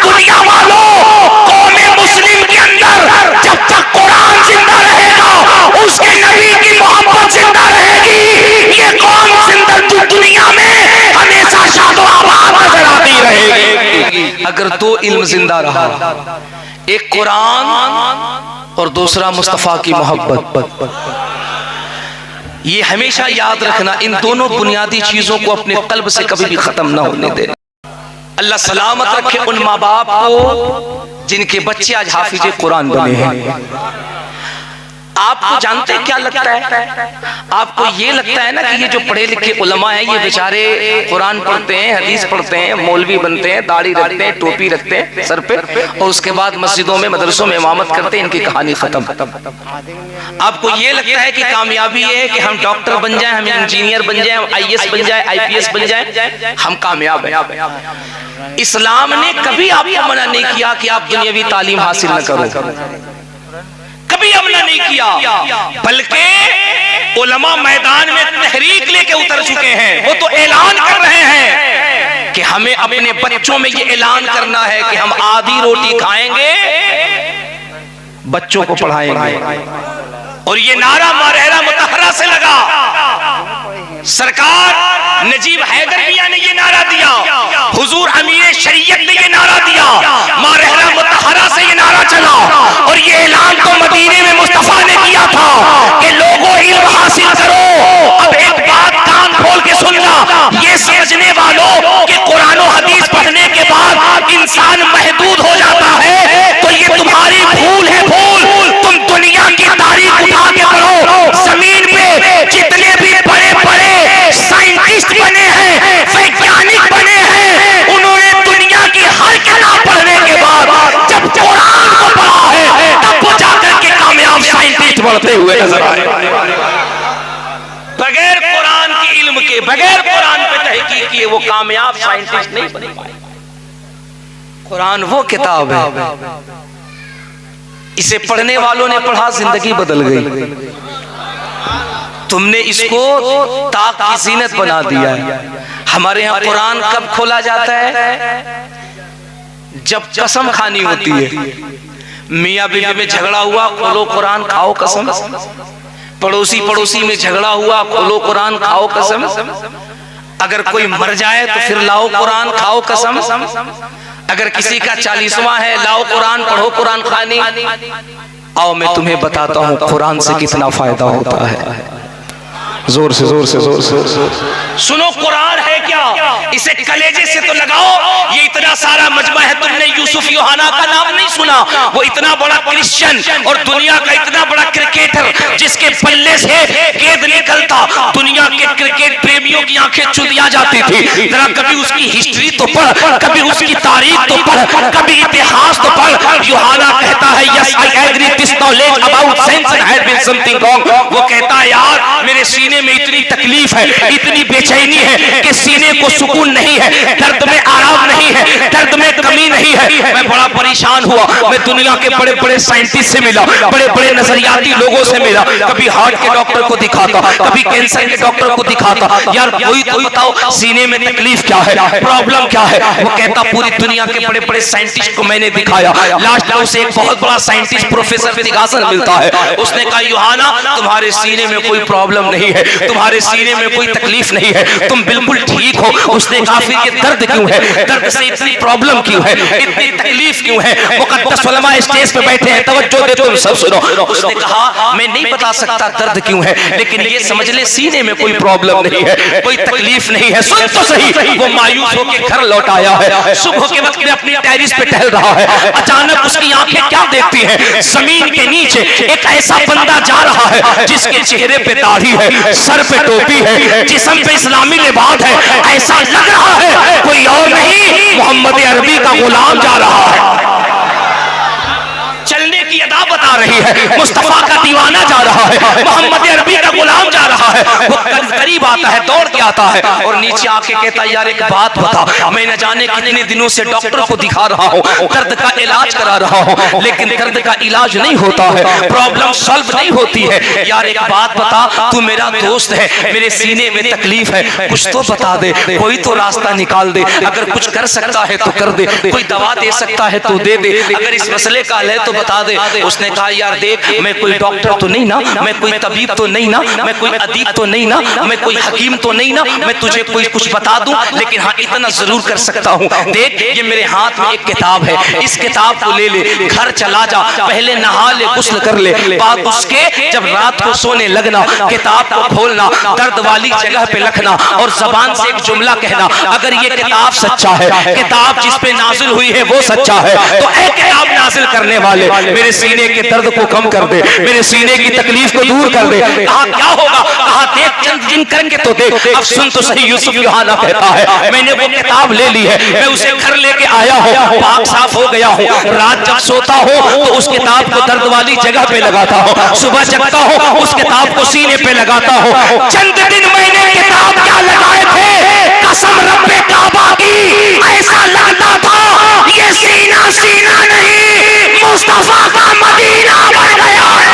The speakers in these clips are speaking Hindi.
दुनिया वालों, कौमे मुस्लिम के अंदर जब तक कुरान जिंदा रहेगा, उसके नबी की मोहब्बत जिंदा रहेगी। ये कौम जिंदा दुनिया में हमेशा शादो आबाद नजर आती रहेगी। अगर दो इल्म जिंदा रहा, एक कुरान और दूसरा मुस्तफा की मोहब्बत, ये हमेशा याद रखना, इन दोनों बुनियादी चीजों को अपने कल्ब से कभी भी खत्म ना होने देना। अल्लाह सलामत रखे उन माँ बाप को जिनके बच्चे आज हाफिज कुरान बने हैं। आपको जानते क्या लगता है? आपको ये लगता है ना कि ये जो पढ़े लिखे उलमा हैं, ये बेचारे कुरान पढ़ते हैं, हदीस पढ़ते हैं, मौलवी बनते हैं, दाढ़ी रखते हैं, टोपी रखते हैं सर पे, और उसके बाद मस्जिदों में मदरसों में इमामत करते हैं, इनकी कहानी खत्म। आपको ये लगता है कि कामयाबी ये है कि हम डॉक्टर बन जाएं, हम इंजीनियर बन जाएं, हम IAS बन जाएं, IPS बन जाएं, हम कामयाब हैं। इस्लाम ने कभी आपको मना नहीं किया कि आप दुनियावी तालीम हासिल न करो, कभी हमने नहीं किया, बल्कि उलमा मैदान में तहरीक लेके उतर चुके हैं। वो तो ऐलान कर रहे हैं कि हमें अपने बच्चों में ये ऐलान करना है कि हम आधी रोटी खाएंगे, बच्चों को पढ़ाएंगे। और ये नारा मारहरा मुतहरा से लगा। सरकार नजीब हैदर मियां ने ये नारा दिया, हुजूर अमीर शरीयत ने ये नारा दिया, मारहरा मुतहरा से ये नारा चला। और ये ऐलान तो मदीने में मुस्तफा ने किया था कि लोगों इल्म हासिल करो। अब एक बात कान खोल के सुनना, ये समझने वालों कि कुरान और हदीस पढ़ने के बाद इंसान महदूद हो जाता है, तो ये तुम्हारी भूल है, भूल। तुम दुनिया की तारीख उठा के पढ़ो। जमीन पे जितने भी बड़े बड़े साइंटिस्ट बने हैं, वैज्ञानिक बने हैं, उन्होंने दुनिया की हर किताब पढ़ने के बाद जब कुरान को पढ़ा है, तब वो जाकर के कामयाब साइंटिस्ट बनते हुए नजर आए। बगैर कुरान के इल्म के, बगैर कुरान पे तहकीक किए वो कामयाब साइंटिस्ट नहीं बन पाए। कुरान वो किताब है, इसे पढ़ने वालों ने पढ़ा, जिंदगी बदल गई। तुमने इसको ताक की जीनत बना दिया है। हमारे यहाँ कुरान कब खोला जाता है? जब कसम खानी होती है। मियाँ बीवी में झगड़ा हुआ, खोलो कुरान खाओ कसम। पड़ोसी पड़ोसी में झगड़ा हुआ, खोलो कुरान खाओ कसम। अगर कोई मर जाए तो फिर लाओ कुरान खाओ कसम। अगर किसी का 40वां है, लाओ कुरान पढ़ो कुरान खानी। आओ मैं तुम्हें बताता हूँ कुरान से कितना फायदा होता है। जोर से जोर से जोर से सुनो, कुरान है क्या? इसे कलेजे से तो लगाओ। ये इतना सारा मजमा है, तुमने यूसुफ योहाना का नाम नहीं सुना? वो इतना बड़ा क्रिश्चियन और दुनिया का इतना बड़ा क्रिकेटर जिसके पल्ले से गेंद निकलता, दुनिया के क्रिकेट प्रेमियों की आंखें चुदिया जाती थी। जरा कभी उसकी हिस्ट्री तो पढ़, कभी उसकी तारीख तो पढ़, कभी इतिहास तो पढ़। योहाना कहता है yes I agree this knowledge about sense and had been something wrong. वो कहता है यार मेरे सीने में इतनी तकलीफ है, इतनी बेचैनी है कि सीने को सुकून नहीं है, दर्द में आराम नहीं है, दर्द में कमी नहीं है। मैं बड़ा परेशान हुआ। मैं दुनिया के बड़े बड़े साइंटिस्ट से मिला, बड़े बड़े नजरियाती लोगों से मिला। कभी हार्ट के डॉक्टर को दिखाता, कभी कैंसर के डॉक्टर को दिखाता। यार कोई तो बताओ सीने में तकलीफ क्या है, प्रॉब्लम क्या है? वो कहता पूरी दुनिया के बड़े बड़े साइंटिस्ट को मैंने दिखाया। लास्ट में उसे एक बहुत बड़ा साइंटिस्ट प्रोफेसर फिगासन मिलता है। उसने कहा योहाना तुम्हारे सीने में कोई प्रॉब्लम नहीं है, तुम्हारे सीने में कोई तकलीफ नहीं है, तुम बिल्कुल ठीक हो। उसने कहा फिर ये दर्द क्यों है, दर्द से इतनी प्रॉब्लम क्यों है, इतनी तकलीफ क्यों है? मुकद्दस उलमा स्टेज पे बैठे हैं, तवज्जो दे तुम सब सुनो। उसने कहा मैं नहीं बता सकता दर्द क्यों है, लेकिन ये समझ ले सीने में कोई प्रॉब्लम नहीं है, कोई तकलीफ नहीं है। सुन तो सही। वो मायूस होकर घर लौट आया है। सुबह के वक्त में अपनी टेरिस पे टहल रहा है। अचानक उसकी आंखें क्या देखती हैं? जमीन के नीचे एक ऐसा बंदा जा रहा है जिसके चेहरे पे दाढ़ी है, सर पे टोपी है, जिस्म पे इस्लामी लिबास है। ऐसा लग रहा है कोई और नहीं, मोहम्मद अरबी का गुलाम जा रहा है। चलने की अदा बता जा रही है, मुस्तफा का दीवाना जा रहा है, मोहम्मद अरबी का गुलाम जा रहा है। वो करीब आता है, दौड़ के आता है और नीचे आके कहता है यार एक बात बता, मैं न जाने कितने दिनों से डॉक्टर को दिखा रहा हूँ, दर्द का इलाज करा रहा हूँ, लेकिन दर्द का इलाज नहीं होता है, प्रॉब्लम सॉल्व नहीं होती है। यार एक बात बता, तू मेरा दोस्त है, मेरे सीने में तकलीफ है, कुछ तो बता दे, कोई तो रास्ता निकाल दे, अगर कुछ कर सकता है तो कर दे, कोई दवा दे सकता है तो दे दे, अगर इस मसले का है तो बता दे। उसने कहा यार देख, मैं कोई डॉक्टर तो नहीं ना, मैं कोई तबीब तो नहीं ना, मैं कोई अदीब तो नहीं ना, मैं कोई हकीम तो नहीं ना, मैं तुझे कोई कुछ बता दूं, लेकिन हाँ इतना जरूर कर सकता हूँ। देख ये मेरे हाथ में एक किताब है, इस किताब को ले ले, घर चला जा, पहले नहा ले, गुस्ल कर ले, बाद उसके जब रात को सोने लगना, किताब को खोलना, दर्द वाली जगह पे रखना और जबान से एक जुमला कहना, अगर ये किताब सच्चा है, किताब जिस पे नाजिल हुई है वो सच्चा है, तो ऐ किताब नाजिल करने वाले मेरे सीने के दर्द को कम कर दे, मेरे सीने की तकलीफ को दूर कर दे। कहा क्या होगा? कहा देख चंद दिन करके तो देख, अब सुन तो सही, यूसुफ यूहाना कहता है मैंने वो किताब ले ली है, मैं उसे घर लेके आया हूँ, पाक साफ हो गया हूँ, रात जब सोता हूँ तो उस किताब को दर्द वाली जगह पे लगाता हूँ, सुबह जगता हूँ उस किताब को सीने पे लगाता हूँ। चंद दिन मैंने किताब क्या लगाए थे, कसम रब्बे काबा की, ऐसा लगता था ये सीना सीना नहीं मुस्तफा का मदीना बन गया है।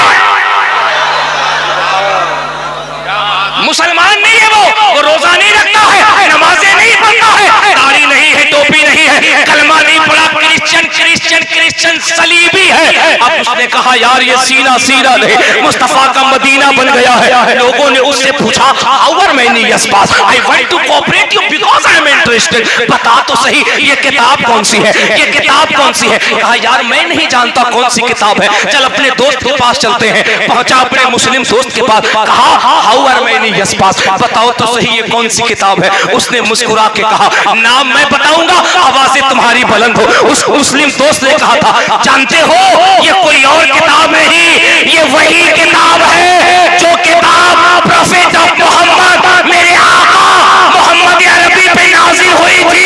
मुसलमान नहीं है वो रोजा नहीं रखता है, नमाजें नहीं पढ़ता है, दाढ़ी नहीं है, टोपी नहीं है, कलमा नहीं पढ़ा, क्रिश्चियन क्रिश्चियन क्रिश्चियन सलीबी है। अब उसने कहा यार ये सीना सीना नहीं मुस्तफा का मदीना बन गया है। लोगों ने उससे पूछा how are many yes pass, I want to cooperate you because I am interested, बता तो सही ये किताब कौन सी है, ये किताब कौन सी है? कहा यार मैं नहीं जानता कौन सी किताब है, चल अपने दोस्त के पास चलते हैं। पहुंचा अपने मुस्लिम दोस्त के पास, कहा हाउ आर मैनी यस पास, बताओ तो सही ये कौन सी किताब है? उसने मुस्कुरा के कहा नाम मैं बताऊंगा, आवाजें तुम्हारी बुलंद हो। उस मुस्लिम दोस्त ने कहा था जानते हो ये कोई और किताब नहीं, ये वही किताब है जो किताब प्रोफेट ऑफ मोहम्मद मेरे आका मोहम्मद अरबी पे नाज़िल हुई थी,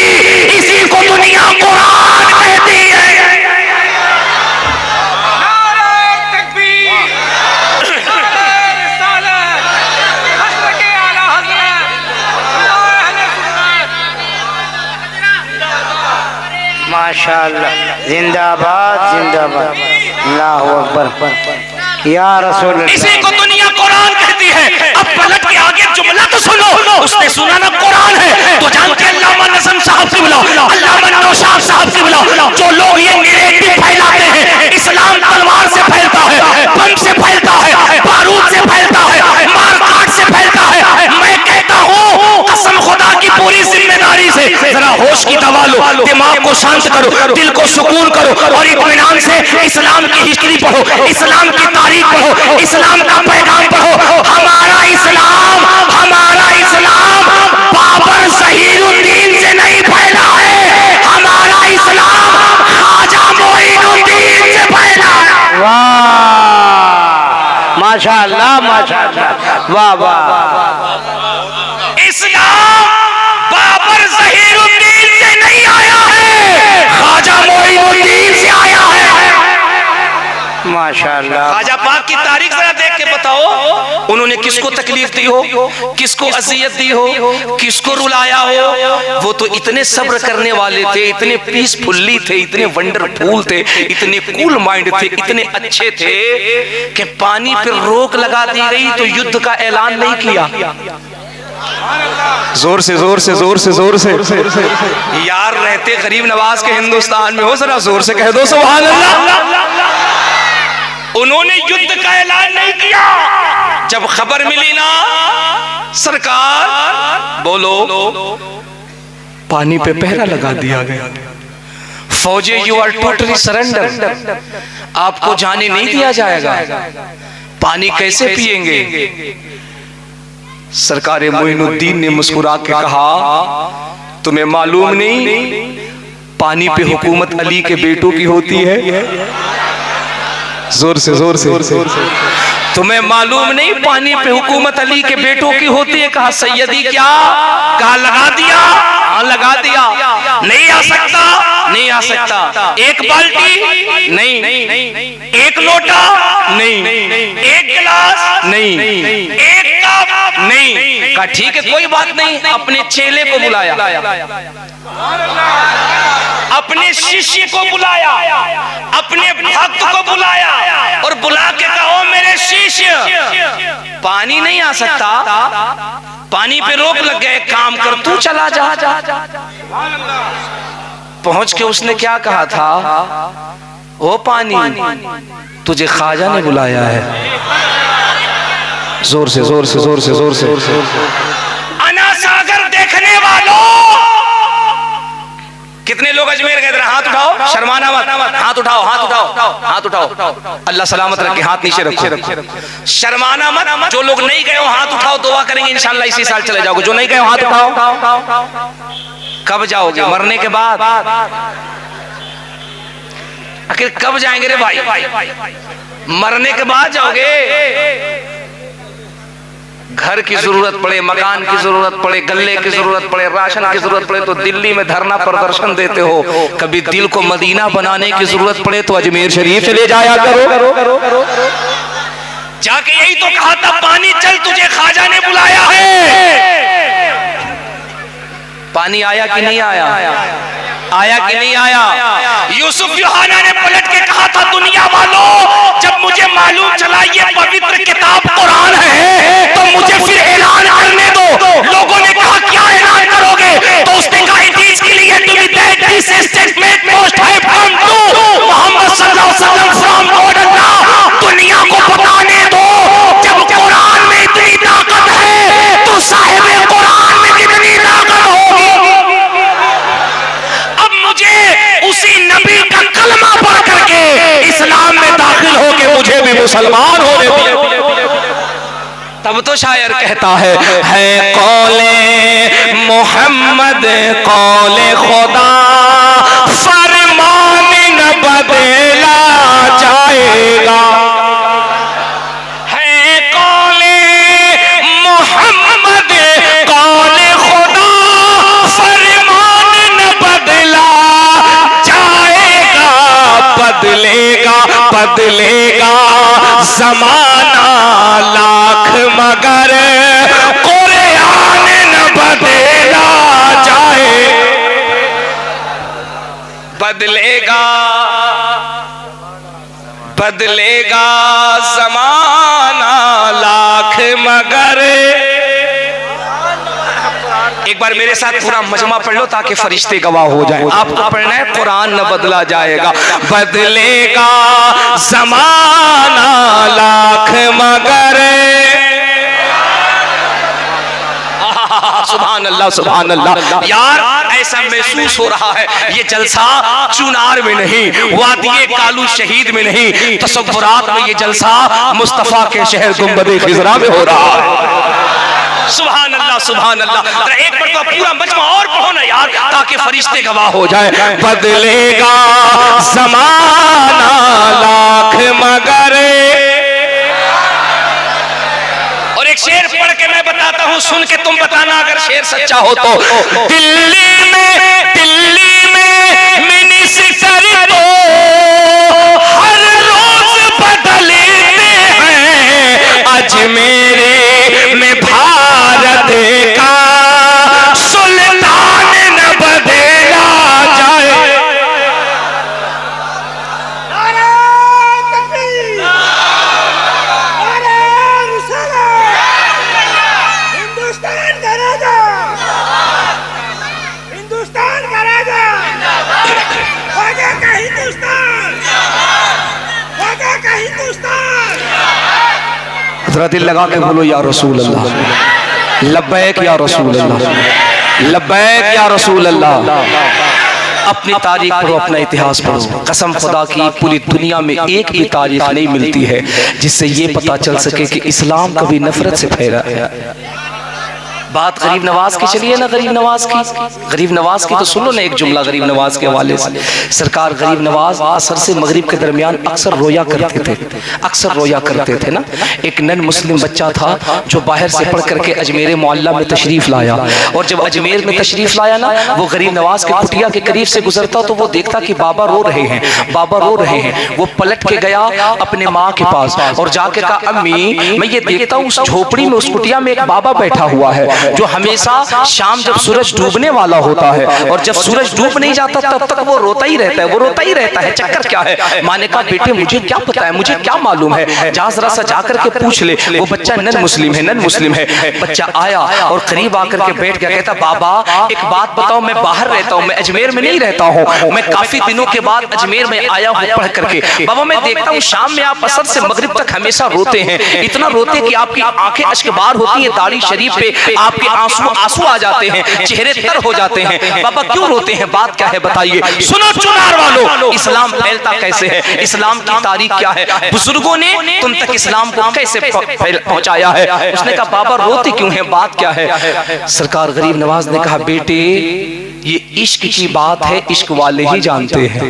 इसी को दुनिया कुरान कहती है। माशाअल्लाह, जिंदाबाद जिंदाबाद, अल्लाहू अकबर या रसूल। इसी को दुनिया कुरान कहती है। अब पलट के आगे जुमला तो सुनो, उसने सुना ना कुरान है तो जानते अल्लामा नज़म साहब से बुलाओ, अल्लामा नौशाद साहब से बुलाओ। जो लोग ये नैरेटिव फैलाते हैं इस्लाम तलवार से फैलता है, बम से फैलता है, बारूद से फैलता है, मारकाट से फैलता है, मैं कहता हूँ कसम खुदा की पूरी जिम्मेदारी से जरा होश की दवा लो, दिमाग को शांत करो, दिल को सुकून करो और इत्मीनान से इस्लाम की हिस्ट्री पढ़ो, इस्लाम की तारीख पढ़ो, इस्लाम का पैगाम पढ़ो। हमारा इस्लाम बाबर ज़हीरुद्दीन से नहीं फैला है, हमारा इस्लाम ख्वाजा मोइनुद्दीन से फैला है। वाह माशाअल्लाह माशाअल्लाह, वाह वाह। इस्लाम बाबर ज़हीरुद्दीन से नहीं आया है, ख्वाजा मोइनुद्दीन से आया है। माशाअल्लाह। ख्वाजा पाक की तारीख जरा देख के बताओ, उन्होंने किसको तकलीफ दी हो, किसको अजियत दी हो, किसको रुलाया हो? वो तो इतने सब्र करने वाले थे, इतने पीसफुल्ली थे, इतने वंडरफुल थे, इतने कूल माइंड थे, इतने अच्छे थे कि पानी पर रोक लगा दी गई तो युद्ध का ऐलान नहीं किया। जोर से जोर से जोर से जोर से यार रहते गरीब नवाज के हिंदुस्तान में हो, जरा जोर से कह दो सुभान अल्लाह। उन्होंने युद्ध का ऐलान नहीं किया। जब खबर मिली ना सरकार बोलो, पानी पे पहरा लगा दिया गया, फौजी यू आर टोटली सरेंडर, आपको जाने नहीं दिया जाएगा, पानी कैसे पिएंगे? सरकार मोइनुद्दीन ने मुस्कुरा के कहा तुम्हें मालूम नहीं पानी पे हुकूमत अली के बेटों की होती है? जोर से जोर से तुम्हें मालूम नहीं पानी पे हुकूमत अली के बेटों की होती है? कहा सैयदी क्या? कहा लगा दिया, हाँ लगा दिया, नहीं आ सकता, नहीं आ सकता। एक बाल्टी नहीं, एक लोटा नहीं, एक गिलास नहीं, एक कप नहीं। कहा ठीक है कोई बात नहीं। अपने चेले को बुलाया, अपने शिष्य को बुलाया, अपने भक्त को बुलाया और बुला के कहो मेरे शिष्य पानी नहीं आ सकता, पानी पे रोक लग गए, काम कर तू चला जा। पहुंच के उसने क्या कहा था, ओ पानी तुझे ख्वाजा ने बुलाया है। जोर से जोर से जोर से जोर से। अना सागर देखने वालों, कितने लोग अजमेर गए? हाथ उठाओ, शर्माना मत, हाथ उठाओ, हाथ उठाओ, हाथ उठाओ। अल्लाह सलामत रखे, हाथ नीचे रखो, शर्माना मत। जो लोग नहीं गए हो हाथ उठाओ, दुआ करेंगे इंशाल्लाह इसी साल चले जाओगे। जो नहीं गए हो हाथ उठाओ। कब जाओगे? मरने के बाद। आखिर कब जाएंगे रे भाई? मरने के बाद जाओगे। घर की जरूरत पड़े, मकान की जरूरत पड़े, गल्ले की जरूरत पड़े, राशन की जरूरत पड़े तो दिल्ली में धरना प्रदर्शन देते हो। कभी दिल को मदीना बनाने की जरूरत पड़े तो अजमेर शरीफ चले जाया करो। जाके यही तो कहा था, पानी चल तुझे ख्वाजा ने बुलाया है। पानी आया कि नहीं आया? आया कि नहीं आया? यूसुफ यूहाना ने पलट के कहा था, दुनिया वालों जब मुझे मालूम चला ये पवित्र किताब कुरान है तो मुझे फिर ऐलान करने दो। लोगों ने कहा क्या ऐलान करोगे? तो उसने कहा इट के लिए this statement most high from to Mohammad सल्लल्लाहु अलैहि वसल्लम फ्रॉम गॉड अल्लाह। दुनिया को बताने दो जब कुरान में इतनी ताकत है तो साहिब कुरान में कितनी ताकत होगी। उसी नबी का कलमा पढ़ करके इस्लाम में दाखिल होके मुझे भी मुसलमान होने दिए। तब तो शायर कहता है कौले मोहम्मद कौले खुदा फरमान न बदला जाएगा। है कौले मोहम्मद कौले खुदा फरमान न बदला बदलेगा, बदलेगा ज़माना लाख मगर कुरान न बदला जाए। बदलेगा, बदलेगा ज़माना लाख मगर। एक बार मेरे साथ पूरा मजमा पढ़ लो ताकि फरिश्ते गवाह हो जाएं। आपको पढ़ना है कुरान न बदला जाएगा, बदलेगा ज़माना लाख मगर। सुभान अल्लाह, सुभान अल्लाह। यार ऐसा महसूस हो रहा है ये जलसा चुनार में नहीं, वादिये कालू शहीद में नहीं, तसव्वुरात में ये जलसा मुस्तफा के शहर गुंबद खिजरा में हो रहा है। सुभान अल्लाह, सुभान अल्लाह। एक बार तो पूरा मजमा और पढ़ो ना यार ताकि फरिश्ते गवाह हो जाए। बदलेगा ज़माना लाख मगर। और एक शेर पढ़ के मैं बताता हूँ, सुन के तुम बताना अगर शेर सच्चा हो तो। दिल्ली में मिनिस्टर तो हर रोज बदलते हैं, अजमेर में भारत का सुल्तान न बदला जाए। हिंदुस्तान का राजा, हिंदुस्तान का राजा, ख्वाजा का हिंदुस्तान, ख्वाजा का हिंदुस्तान। जरा दिल लगा के बोलो या रसूल अल्लाह, लब्बैक या रसूल अल्लाह, लब्बैक या रसूल अल्लाह। अपनी तारीख पढ़ो, अपना इतिहास पढ़ो। कसम खुदा की पूरी दुनिया में एक भी तारीख नहीं मिलती है जिससे ये पता चल सके कि इस्लाम कभी नफरत से फैला है। बात गरीब नवाज की चलिए ना, गरीब नवाज की। गरीब नवाज की तो सुनो ना एक जुमला गरीब नवाज के हवाले से। सरकार गरीब नवाज असर से मगरिब के दरमियान अक्सर रोया करते थे, अक्सर रोया करते थे ना। एक नन मुस्लिम बच्चा था जो बाहर से पढ़ करके अजमेर मोहल्ला में तशरीफ लाया, और जब अजमेर में तशरीफ लाया ना, वो गरीब नवाज के कुटिया के करीब से गुजरता तो वो देखता कि बाबा रो रहे हैं, बाबा रो रहे हैं। वो पलट के गया अपने माँ के पास और जाके कहा, अम्मी मैं ये देखता हूँ उस झोपड़ी में, उस कुटिया में एक बाबा बैठा हुआ है जो हमेशा शाम जब सूरज डूबने वाला होता है और जब सूरज डूब नहीं जाता तब तक वो रोता ही रहता है, वो रोता ही रहता है, चक्कर क्या है? माँ ने कहा, बेटे मुझे क्या पता है, मुझे क्या मालूम है, जा जरा सा जाकर के पूछ ले। वो बच्चा नन मुस्लिम है, नन मुस्लिम है। बच्चा आया और करीब आकर के बैठ गया, कहता, बाबा एक बात बताओ, मैं बाहर रहता हूँ, मैं अजमेर में नहीं रहता हूँ, मैं काफी दिनों के बाद अजमेर में आया हूँ पढ़ करके। बाबा मैं देखता हूँ शाम में आप असर से मगरिब तक हमेशा रोते हैं, इतना रोते कि आपकी आंखें अश्कबार होती है, दाढ़ी शरीफ पे आपके आंसू आंसू आ जाते हैं, चेहरे तर हो जाते हैं। बाबा क्यों रोते हैं, बात क्या है बताइए। सुनो चुनार वालों, इस्लाम फैलता कैसे है, इस्लाम की तारीख क्या है, बुजुर्गों ने तुम तक इस्लाम को कैसे पहुंचाया है। उसने कहा, बाबा रोते क्यों हैं, बात क्या है। सरकार गरीब नवाज ने कहा, बेटे ये इश्क की बात है, इश्क वाले ही जानते हैं।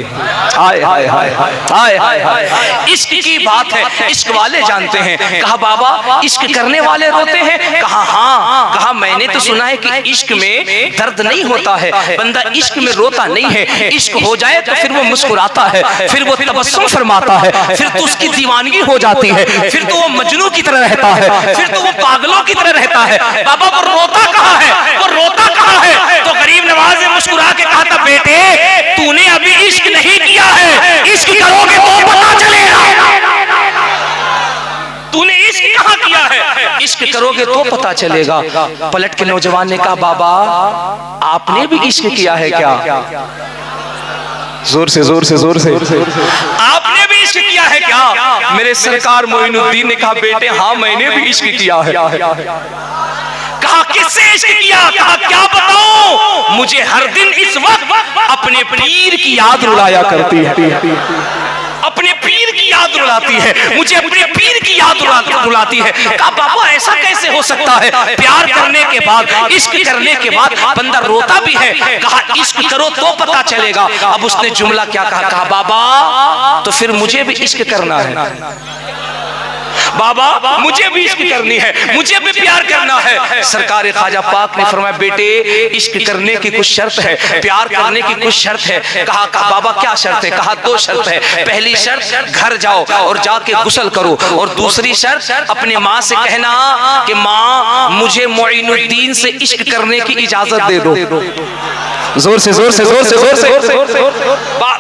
हाय हाय हाय हाय हाय हाय, इश्क की बात है, इश्क वाले जानते हैं। कहा, बाबा इश्क करने वाले रोते हैं? कहा, हाँ। कहा, मैंने तो सुना है कि इश्क में दर्द नहीं होता है, बंदा इश्क में रोता नहीं है, इश्क हो जाए तो फिर वो मुस्कुराता है, फिर वो तबस्सुम फरमाता है, फिर तो उसकी दीवानगी हो जाती है, फिर तो वो मजनू की तरह रहता है, फिर तो वो पागलों की तरह रहता है। बाबा वो रोता कहाँ है, वो रोता कहाँ है? तो गरीब नवाज ने मुस्कुरा के कहा था, बेटे तूने अभी इश्क नहीं किया है, इश्क करोगे तो पता चलेगा। तूने इश्क कहाँ किया है, इश्क करोगे तो पता चलेगा। पलट के नौजवान ने कहा, बाबा आपने भी इश्क किया है क्या? जोर से जोर से जोर से आपने भी इश्क किया है क्या? मेरे सरकार मोइनुद्दीन ने कहा, बेटे हाँ मैंने भी इश्क किया है। कहा, किससे इश्क किया? कहा, क्या बताऊं, मुझे हर दिन इस वक्त अपने पीर की याद रुलाया करती है, अपने पीर की याद रुलाती है, मुझे अपने पीर की याद रुलाती है। कहा, बाबा ऐसा कैसे हो सकता है, प्यार करने के बाद, इश्क करने के बाद बंदा रोता भी है। कहा, इश्क करो तो पता चलेगा। अब उसने जुमला क्या कहा? कहा, बाबा तो फिर मुझे भी इश्क करना है, बाबा मुझे भी इश्क करनी है, मुझे भी प्यार करना है। सरकार ख्वाजा पाक ने फरमाया, बेटे इश्क करने की कुछ शर्त है, प्यार करने की कुछ शर्त है। कहा, बाबा क्या शर्त है? कहा, दो शर्त है। पहली शर्त घर जाओ और जाके गुस्ल करो, और दूसरी शर्त अपने माँ से कहना कि माँ मुझे मोइनुद्दीन से इश्क करने की इजाजत दे दो। जोर से जोर से जोर से जोर से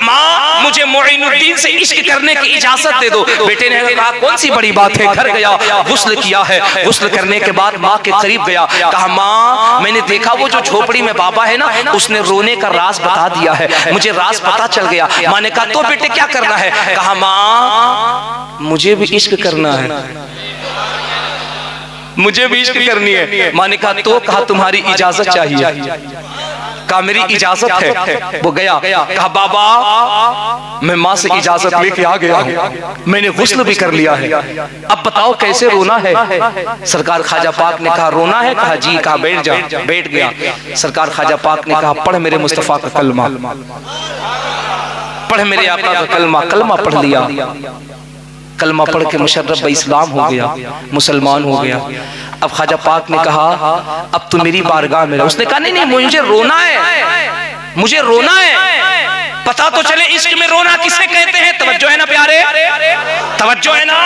माँ मुझे मोइनुद्दीन से इश्क करने की इजाजत दे दो। बेटे ने कहा, कौन सी बड़ी बात है। घर गया, गुस्ल किया है, गुस्ल करने के बाद माँ के करीब गया। कहा, माँ मैंने देखा वो जो झोपड़ी में बाबा है ना, उसने रोने का राज बता दिया है, मुझे राज पता चल गया। माँ ने कहा, तो बेटे क्या करना है? कहा, माँ मुझे भी इश्क करना है, मुझे भी इश्क करनी है। माँ ने कहा, तो कहा तुम्हारी इजाजत चाहिए। कहा, मेरी इजाजत है। वो गया, कहा, बाबा मैं माँ से इजाजत लेके आ गया हूँ, मैंने गुस्ल भी कर लिया है, अब बताओ कैसे रोना है। सरकार ख्वाजा पाक ने कहा, रोना है? कहा, जी। कहा, बैठ जा। बैठ गया। सरकार ख्वाजा पाक ने कहा, पढ़ मेरे मुस्तफा का कलमा, पढ़ मेरे आका का कलमा। कलमा पढ़ लिया, कलमा पढ़ के मुशर्रफ इस्लाम हो गया, मुसलमान हो गया। अब ख्वाजा पाक ने कहा, अब तू मेरी बारगाह में रह। उसने कहा, नहीं नहीं मुझे रोना है, मुझे रोना है, पता तो चले इश्क में रोना किसे कहते हैं। तवज्जो है ना प्यारे, तवज्जो है ना।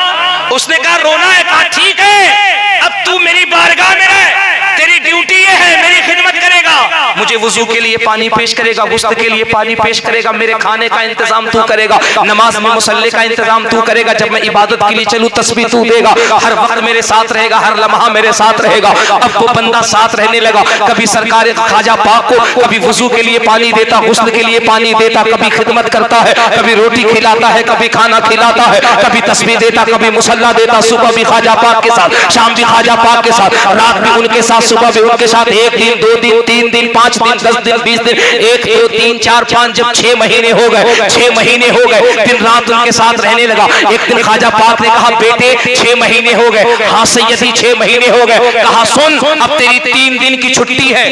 उसने कहा, रोना है। कहा, ठीक है, अब तू मेरी बारगाह में रह, तेरी ड्यूटी ये है, मेरी खिदमत करेगा, मुझे वुजू के लिए पानी पेश करेगा, गुस्ल के लिए पानी पेश करेगा, मेरे खाने का इंतजाम तू करेगा, नमाज में मुसल्ले का इंतजाम तू करेगा, जब मैं इबादत के लिए चलूं तस्बीह तू देगा, हर वक्त मेरे साथ रहेगा, हर लम्हा मेरे साथ रहेगा। अब वो बंदा साथ रहने लगा। कभी सरकार ख्वाजा पाक को कभी वुजू के लिए पानी देता, गुस्ल के लिए पानी देता, कभी खिदमत करता है, कभी रोटी खिलाता है, कभी खाना खिलाता है, कभी तस्बीह देता, कभी मुसल्ला देता। सुबह भी ख्वाजा पाक के साथ, शाम भी ख्वाजा पाक के साथ, रात भी उनके साथ, सुबह भी उनके साथ, 1 दिन 2 दिन 3 दिन 5 5 दिन 10 दिन 20 दिन 1 2 3 4 5 जब 6 महीने हो गए, 6 महीने हो गए, दिन रात उनके साथ रहने लगा। एक दिन ख्वाजा पाक ने कहा बेटे 6 महीने हो गए। हाँ सैयदी 6 महीने हो गए। कहा सुन अब तेरी 3 दिन की छुट्टी है,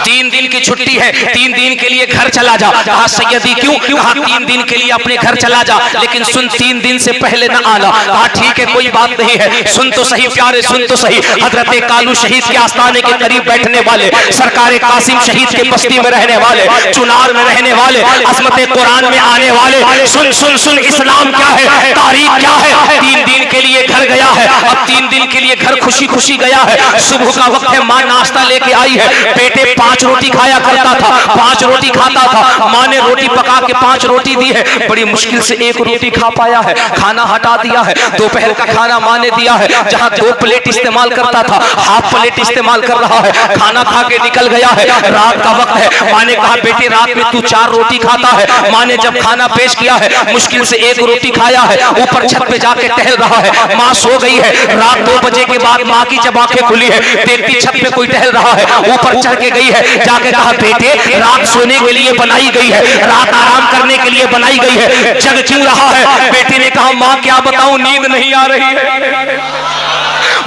3 दिन की छुट्टी है, 3 दिन के लिए घर चला जा। कहा सैयदी क्यों? कहा 3 दिन के लिए अपने घर चला जा, लेकिन सुन 3 दिन से पहले न आना। कहा ठीक है कोई बात नहीं है। सुन तो सही प्यारे, सुन तो सही। हजरत कालू शहीद के आस्थाने के करीब बैठने वाले, सरकार कासिम शहीद के बस्ती में रहने वाले, चुनार में रहने वाले, अजमत कुरान में आने वाले, सुन सुन सुन इस्लाम क्या है, तारीख क्या है। 3 दिन के लिए घर गया है, अब 3 दिन के लिए घर खुशी खुशी गया है। सुबह का वक्त है, माँ नाश्ता लेके आई है। बेटे 5 रोटी खाया करता था, 5 रोटी खाता था। माँ ने रोटी पका के 5 रोटी दी है, बड़ी मुश्किल से 1 रोटी खा पाया है, खाना हटा दिया है। दोपहर का खाना माँ ने दिया है, जहाँ 2 प्लेट इस्तेमाल करता था हाफ प्लेट इस्तेमाल कर रहा है, खाना खा के निकल गया है। रात का वक्त है, माँ ने कहा बेटे रात में तू 4 रोटी खाता है। माँ ने जब खाना पेश किया है, मुश्किल से 1 रोटी खाया है, ऊपर छत पे जाके टहल रहा है। माँ सो गई है। रात 2 बजे के बाद माँ की जब आंखें खुली है, देखती छत पे कोई टहल रहा है, ऊपर चढ़ के गई है। जाके कहा बेटे रात सोने के लिए बनाई गई है, रात आराम करने के लिए बनाई गई है, जग क्यों रहा है? बेटे ने कहा माँ क्या बताऊं नींद नहीं आ रही है,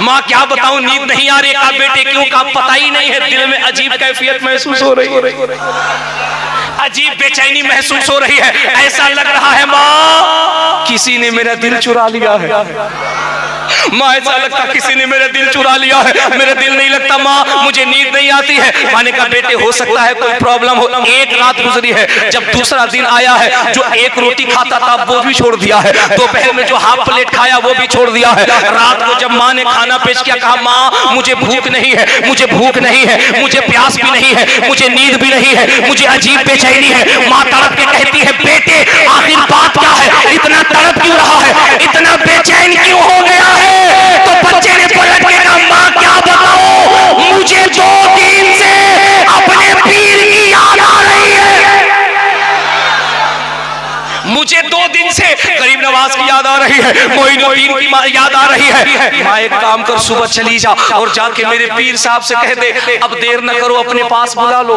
माँ क्या बताऊं नींद नहीं आ रही। कहा बेटे क्यों? कहा पता ही नहीं है, दिल में अजीब कैफियत महसूस हो रही है, अजीब बेचैनी महसूस हो रही है, ऐसा लग रहा है माँ किसी ने मेरा दिल चुरा लिया है। माँ ऐसा लगता किसी ने मेरा दिल चुरा लिया है, मेरा दिल नहीं लगता माँ, मुझे नींद नहीं आती है। माँ ने कहा बेटे हो सकता है कोई प्रॉब्लम हो। 1 रात गुजरी है, जब दूसरा दिन आया है, जो 1 रोटी खाता था वो भी छोड़ दिया है, दोपहर में जो हाफ प्लेट खाया वो भी छोड़ दिया है। रात को जब माँ ने खाना पेश किया, कहा माँ मुझे भूख नहीं है, मुझे भूख नहीं है, मुझे प्यास भी नहीं है, मुझे नींद भी नहीं है, मुझे अजीब बेचैनी है। माँ तड़प के कहती है बेटे आखिर बात क्या है, इतना तड़प क्यों रहा है, इतना बेचैन क्यों हो गया है? तो बच्चे ने पलट के कहा माँ क्या बताओ, मुझे 2 दिन से अपने पीर की याद आ रही है, मुझे 2 दिन से गरीब नवाज की याद आ रही है, मोइनुद्दीन की याद आ रही है। माँ एक काम कर सुबह चली जा और जाके मेरे पीर साहब से कह दे अब देर न करो अपने पास बुला लो,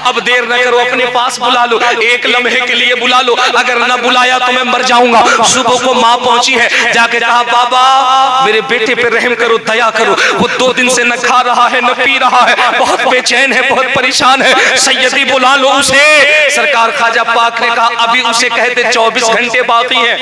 अब देर न करो अपने पास बुला लो, 1 लम्हे के लिए बुला लो, अगर न बुलाया तो मैं मर जाऊंगा। सुबह को माँ पहुंची है, जाके कहा बाबा मेरे बेटे पे रहम करो, दया करो, वो 2 दिन से न खा रहा है न पी रहा है, बहुत बेचैन है, बहुत परेशान है, सैयदी बुला लो उसे। सरकार ख्वाजा पाक ने कहा अभी उसे कहते 24 घंटे बाकी है,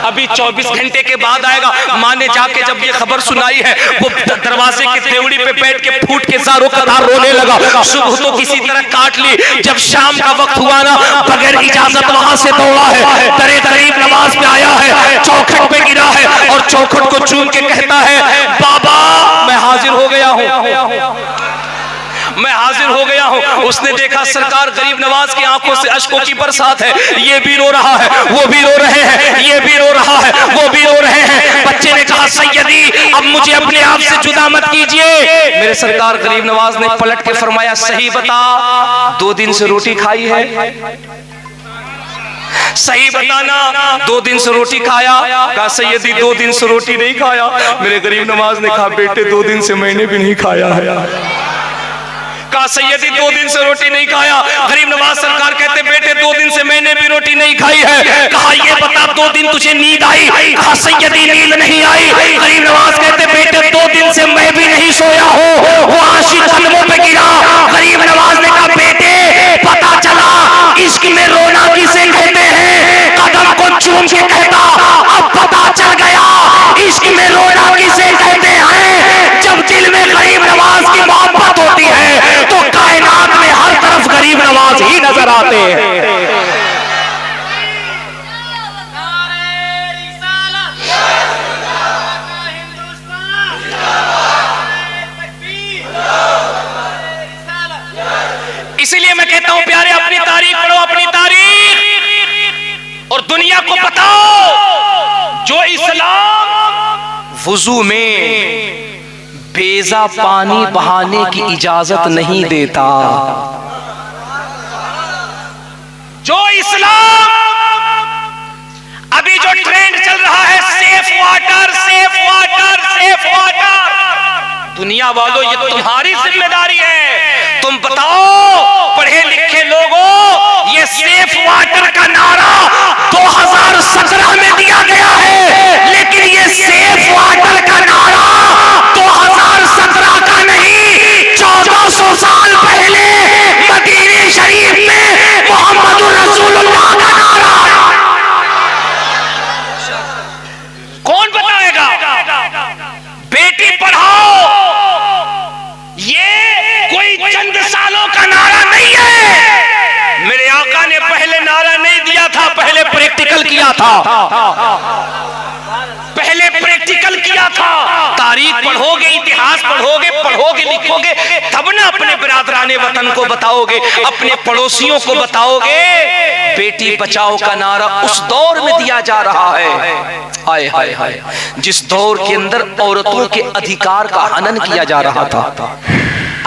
अभी 24 घंटे के बाद आएगा। माँ ने जाके जब ये खबर सुनाई है, वो दरवाजे की देवड़ी पे बैठ के फूट के सारों कतार रोने लगा। सुबह तो किसी तरह काट ली, जब शाम का वक्त हुआ ना, बगैर इजाजत वहां से दौड़ा है, दरे करीब नमाज पे आया है, चौखट पे गिरा है और चौखट को चूम के कहता है बाबा मैं हाजिर हो गया हूँ, मैं हाजिर हो गया हूँ। उसने देखा सरकार गरीब नवाज की आंखों से अश्कों की बरसात है, ये भी रो रहा है, वो भी रो रहे हैं, ये भी रो रहा है, वो भी रो रहे हैं। बच्चे ने कहा सैयदी अब मुझे अपने आप से जुदा मत कीजिए। मेरे सरकार गरीब नवाज ने पलट के फरमाया सही बता 2 दिन से रोटी खाई है, सही बताना 2 दिन से रोटी खाया? कहा सैयदी 2 दिन से रोटी नहीं खाया। मेरे गरीब नवाज ने कहा बेटे 2 दिन से मैंने भी नहीं खाया है। कहा सैयदी 2 दिन से रोटी नहीं खाया। गरीब नवाज सरकार कहते बेटे 2 दिन से मैंने भी रोटी नहीं खाई है। कहा ये बता 2 दिन तुझे नींद आई? कहा सैयदी नींद नहीं आई। गरीब नवाज कहते बेटे 2 दिन से मैं भी नहीं सोया हूँ। वो आशिक कदमों पे गिरा। गरीब नवाज ने कहा बेटे पता चला इश्क में रोना किसे कहते हैं, कदम को चूम के कहता अब पता चल गया इश्क में रोना किसे कहते हैं। जब दिल में गरीब नवाज की मोहब्बत होती है तो कायनात में हर तरफ गरीब नवाज ही नजर आते हैं। इसीलिए मैं कहता हूं प्यारे अपनी तारीख पढ़ो, अपनी तारीख, और दुनिया को बताओ जो इस्लाम वुजू में बेजा पानी बहाने की इजाजत नहीं देता, जो इस्लाम अभी जो ट्रेंड चल रहा है safe water, safe water, safe water, दुनिया वालों ये तुम्हारी जिम्मेदारी है। तुम बताओ पढ़े लिखे लोगों, ये सेफ वाटर का नारा 2017 में दिया गया है, लेकिन ये सेफ वाटर का नारा 2017 का नहीं, 1400 साल पहले मदीने शरीफ में मोहम्मद रसूलुल्लाह का नारा। कौन बताएगा? बेटी पढ़ाओ ये कोई चंद सालों का नारा नहीं है। मेरे आका ने पहले नारा नहीं दिया था, पहले प्रैक्टिकल किया था, पहले प्रैक्टिकल किया था। तारीख पढ़ोगे, इतिहास पढ़ोगे लिखोगे, तब ना अपने बिरादराने वतन को बताओगे, अपने पड़ोसियों को बताओगे। बेटी बचाओ का नारा उस दौर में दिया जा रहा है, हाय हाय हाय, जिस दौर के अंदर औरतों के अधिकार का हनन किया जा रहा था।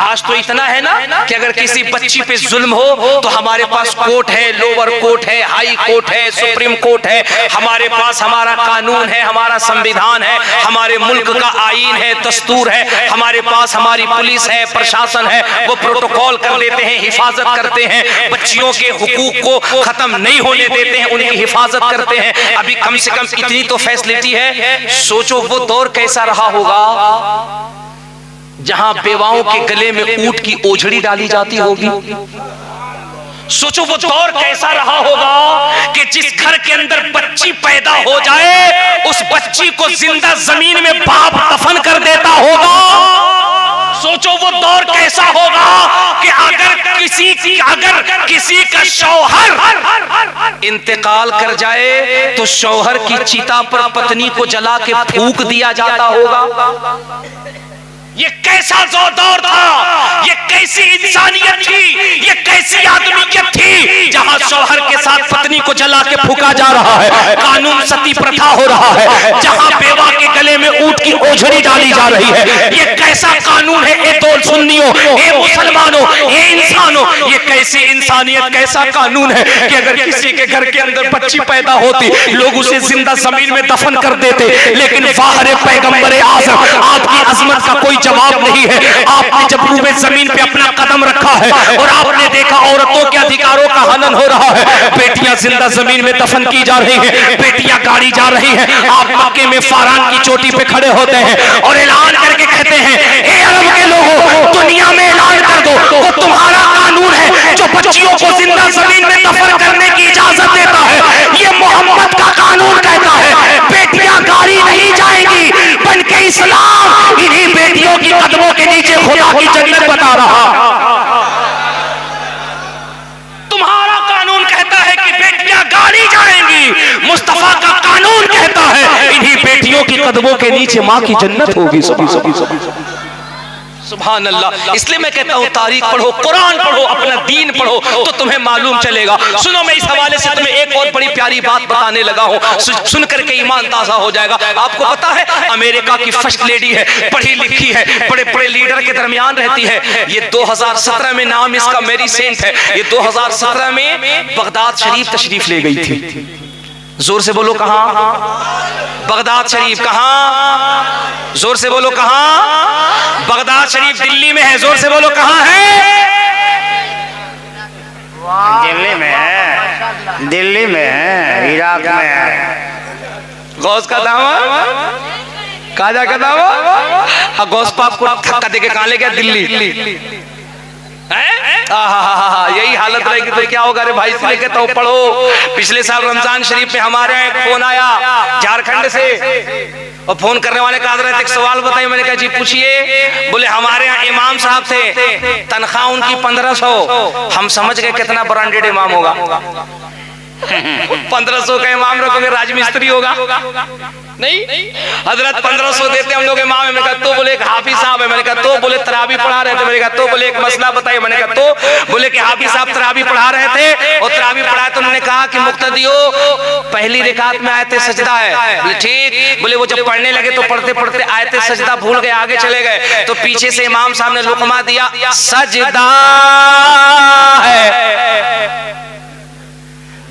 आज तो इतना है ना कि अगर किसी बच्ची पे जुल्म हो तो हमारे पास कोर्ट है, लोअर कोर्ट है, हाई कोर्ट है, सुप्रीम कोर्ट है, हमारे पास हमारा कानून है, हमारा संविधान है, हमारे मुल्क का आईन है, दस्तूर है, हमारे पास हमारी पुलिस है, प्रशासन है, वो प्रोटोकॉल कर देते हैं, हिफाजत करते हैं, बच्चियों के हुकूक को खत्म नहीं होने देते हैं, उनकी हिफाजत करते हैं। अभी कम से कम इतनी तो फैसिलिटी है। सोचो वो दौर कैसा रहा होगा जहां बेवाओं के गले में ऊंट की ओझड़ी डाली जाती होगी। सोचो वो दौर कैसा रहा होगा कि जिस घर के अंदर बच्ची पैदा हो जाए उस बच्ची को जिंदा जमीन में बाप दफन कर देता होगा। सोचो वो दौर कैसा होगा कि अगर किसी का शौहर इंतकाल कर जाए तो शौहर की चिता पर पत्नी को जला के फूंक दिया जाता होगा। ये कैसा दौर था, ये कैसी इंसानियत थी, ये कैसी आदमियत थी जहां शौहर के साथ पत्नी को जला के फूंका जा रहा है, कानून सती प्रथा हो रहा है, जहां बेवा के गले में ऊंट की ओझड़ी डाली जा रही है। ये कैसा कानून है ए दो सुन्नियों, ए मुसलमानों, ए इंसानों, ये कैसी इंसानियत, कैसा कानून है कि अगर किसी के घर के अंदर बच्ची पैदा होती लोग उसे जिंदा जमीन में दफन कर देते, लेकिन वाहरे पैगंबर आज़म आपकी अजमत का कोई जवाब नहीं है। आपने जब रूबे जमीन पे अपना कदम रखा है और आपने देखा औरतों के अधिकारों का हनन हो रहा है, बेटियां जिंदा जमीन में दफन की जा रही हैं, बेटियां गाड़ी जा रही हैं, आप मक्के में फारान की चोटी पे खड़े होते हैं और ऐलान करके कहते हैं, ए अरब के लोगों, दुनिया में ऐलान कर दो वो तुम्हारा कानून है जो बच्चियों को जिंदा जमीन में दफन करने की इजाजत देता है। ये मोहम्मद का कानून कहता है बेटियां गाड़ी नहीं जाएंगी, बनके इस्लाम इन्हीं बेटियों की कदमों के नीचे खुदा की जन्नत बता रहा। तुम्हारा कानून कहता है कि बेटियां गाड़ी जाएंगी, मुस्तफा का कानून कहता है इन्हीं बेटियों की कदमों के नीचे माँ की जन्नत होगी। सुभान अल्लाह। इसलिए मैं कहता हूँ तारीख पढ़ो, कुरान पढ़ो, अपना दीन पढ़ो तो तुम्हें मालूम चलेगा। सुनो, मैं इस हवाले से तुम्हें एक और बड़ी प्यारी बात बताने लगा हूँ, सुन करके ईमान ताज़ा हो जाएगा। आपको पता है अमेरिका की फर्स्ट लेडी है, पढ़ी लिखी है, बड़े बड़े लीडर के दरमियान रहती है। ये 2017 में नाम इसका मेरी सेंट है। ये 2017 में बगदाद शरीफ तशरीफ ले गई थी। जोर से बोलो कहां? बगदाद शरीफ। कहां? जोर से बोलो कहां? बगदाद शरीफ दिल्ली में है। जोर से बोलो कहां है? दिल्ली में है, दिल्ली में है, इराक में है। गौस का दावा, काजा का दावा, गौस पाप को धक्का देके कहां ले गया? दिल्ली। यही हालत रहेगी तो क्या होगा रे भाई? इसलिए कहता हूँ पढ़ो। पिछले साल रमजान शरीफ में हमारे यहाँ एक फोन आया झारखंड से, और फोन करने वाले कहा रहे थे एक सवाल बताइए। मैंने कहा जी पूछिए। बोले हमारे यहाँ इमाम साहब थे, तनख्वाह उनकी 1500। हम समझ गए कितना ब्रांडेड इमाम होगा। 1500 का इमाम रखोगे, राजमिस्त्री होगा? नहीं, हजरत 1500 देते हम लोग इमाम। मैंने कहा तो बोले एक हाफिज साहब है। मैंने कहा तो बोले तरावी पढ़ा रहे थे। मैंने कहा तो बोले एक मसला बताइए। मैंने कहा तो बोले कि हाफिज साहब तरावी पढ़ा रहे थे और तरावी पढ़ाए तो उन्होंने कहा कि मुक्तदियो पहली रिकात में आयते सजदा है। बोले ठीक। बोले वो जब पढ़ने लगे तो पढ़ते पढ़ते आयते सजदा भूल गए, आगे चले गए। तो पीछे से इमाम साहब ने लुकमा दिया, सजदा है।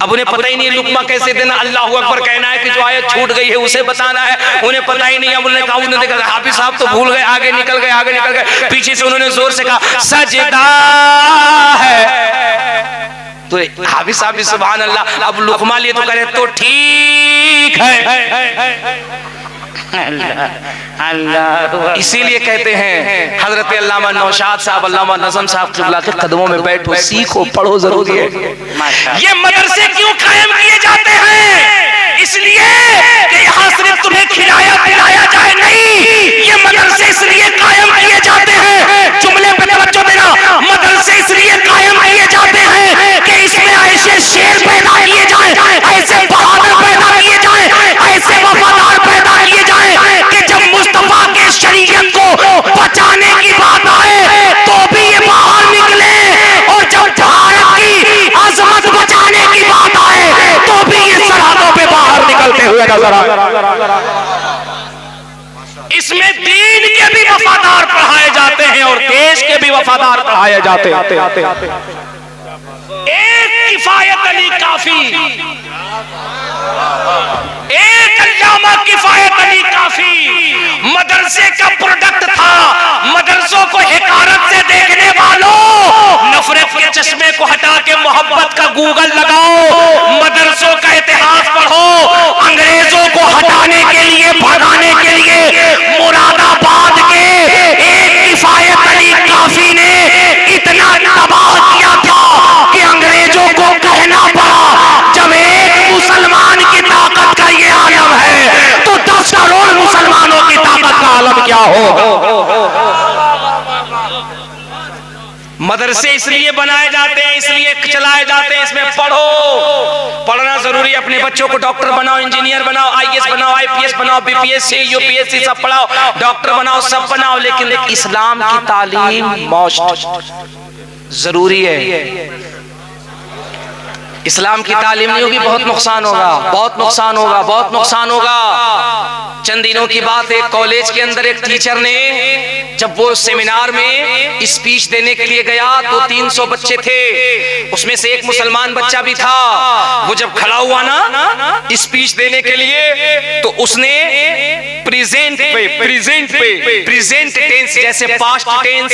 अब उन्हें पता ही नहीं लुकमा कैसे देना, अल्लाहू अकबर कहना है कि जो आयत छूट गई है उसे बताना है, उन्हें पता ही नहीं। अब उन्होंने कहा, उन्होंने देखा हाफिज साहब तो भूल गए, आगे निकल गए। पीछे से उन्होंने जोर से कहा सजदा है, तो हाफिज साहब भी सुभान अल्लाह। अब लुकमा लिए तो करे तो ठीक है। अल्लाह इसीलिए कहते हैं हजरत अल्लामा नौशाद साहब, अल्लामा नज़म साहब किबला के कदमों में बैठो, सीखो, पढ़ो, जरूरी है। ये मदरसे क्यों कायम किए जाते हैं? इसलिए कि यहाँ सिर्फ तुम्हें खिलाया पिलाया जाए नहीं, ये मदरसे इसलिए कायम किए जाते हैं, जुमले पे तवज्जो देना, मदरसे इसलिए कायम किए जाते हैं कि इसमें ऐसे शेर पैदा किए जाए, ऐसे बहादुर पैदा किए जाए, ऐसे वफादार पैदा किए जाए कि जब मुस्तफा के शरीयत को बचाने की बात आए तो भी ये बाहर निकले, और जब भारत की अजमत बचाने की बात आए तो भी ये सरहदों पे बाहर निकलते हुए नजर आए। इसमें दीन के भी वफादार पढ़ाए जाते हैं और देश के भी वफादार पढ़ाए जाते हैं। एक किफायत अली काफी, एक अल्लामा किफायत अली काफी मदरसे का प्रोडक्ट था। मदरसों को हिकारत से देखने वालों, नफरत के चश्मे को हटा के मोहब्बत का गूगल लगाओ, मदरसों का इतिहास पढ़ो। अंग्रेजों को हटाने के लिए, भगाने के लिए मुरादाबाद के एक किफायत अली काफी ने इतना तबाह किया था कि अंग्रेजों को कहना पड़ा, जब एक मुसलमान की ताकत का ये आलम है तो 10 करोड़ मुसलमानों की ताकत का आलम क्या हो। मदरसे इसलिए बनाए जाते हैं, इसलिए चलाए जाते हैं, इसमें पढ़ो, पढ़ना जरूरी है। अपने बच्चों को डॉक्टर बनाओ, इंजीनियर बनाओ, आईएएस बनाओ, आईपीएस बनाओ, बीपीएससी, यूपीएससी सब पढ़ाओ, डॉक्टर बनाओ, सब बनाओ, लेकिन इस्लाम की तालीम मोस्ट जरूरी है। इस्लाम की तालीम नहीं होगी, बहुत नुकसान होगा, बहुत नुकसान होगा, बहुत नुकसान होगा। चंद दिनों की बात है, कॉलेज के अंदर एक टीचर ने, जब वो सेमिनार में स्पीच देने के लिए गया तो 300 बच्चे थे, उसमें से एक मुसलमान बच्चा भी था। वो जब खड़ा हुआ ना स्पीच देने के लिए, तो उसने प्रेजेंट टेंस, जैसे past tense,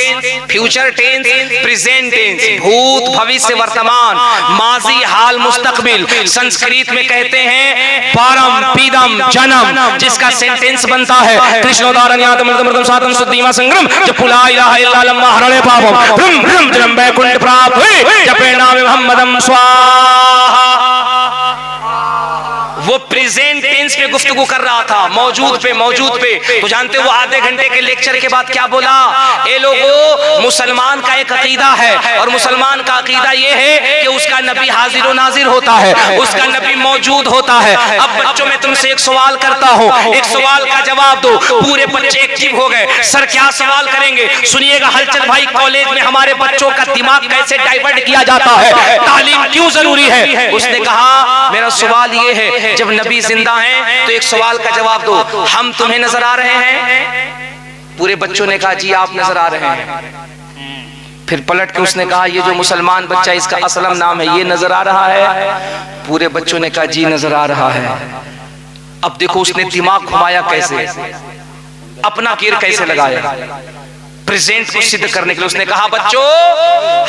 future tense, present tense, भूत, भविष्य, वर्तमान, माजी, हाल, मुस्तकबिल, संस्कृत में कहते हैं पारम पीदम जनम, जिसका सेंटेंस बनता है कृष्णोदारन यातमृतमृतम सातम सुद्धीमा संग्रम जप ला इलाहा इल्लल्लाह हरणे पापम ब्रह्म ब्रह्म जन्म वैकुंठ प्राप्त जपे नाम मुहम्मदम स्वाहा। वो प्रेजेंट टेंस पे गुफ्तगू कर रहा था, मौजूद पे। तो जानते हो आधे घंटे के लेक्चर के बाद क्या बोला? ए लोगों, मुसलमान का एक अकीदा है, और मुसलमान का अकीदा ये है कि उसका नबी हाजिर व नाजिर होता है, उसका नबी मौजूद होता है। अब बच्चों, मैं तुमसे एक सवाल करता हूँ, एक सवाल का जवाब दो। पूरे बच्चे एक्टिव हो गए। सर क्या सवाल करेंगे? सुनिएगा हलचल भाई, कॉलेज में हमारे बच्चों का दिमाग कैसे डाइवर्ट किया जाता है, तालीम क्यों जरूरी है? उसने कहा मेरा सवाल ये है, जब नबी जिंदा हैं तो एक सवाल का जवाब दो, हम तुम्हें नजर आ रहे हैं? पूरे बच्चों ने कहा जी आप नजर आ रहे हैं। फिर पलट के उसने कहा ये जो मुसलमान बच्चा इसका असलम नाम है, ये नजर आ रहा है? पूरे बच्चों ने कहा जी नजर आ रहा है। अब देखो उसने दिमाग घुमाया कैसे, अपना कीर कैसे लगाया प्रेजेंट को सिद्ध करने के लिए। उसने कहा बच्चों